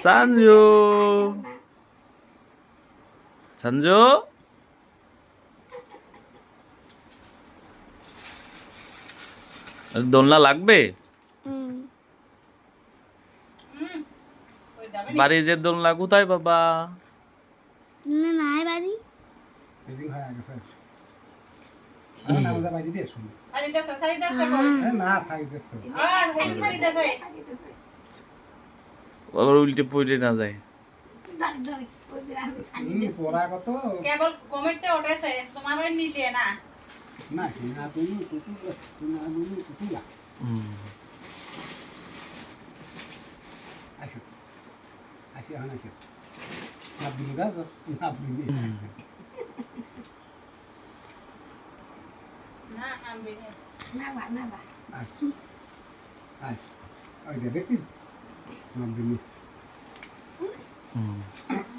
সঞ্জু সঞ্জু দোলনা লাগবে বাড়ি যে দোলনা কোথায় বাবা নাই বাড়ি আবার উল্টে পড়ে না যায় কেবল কমিতে উঠেছে তোমার ওই নিলে না না আমি না বা না বা হুম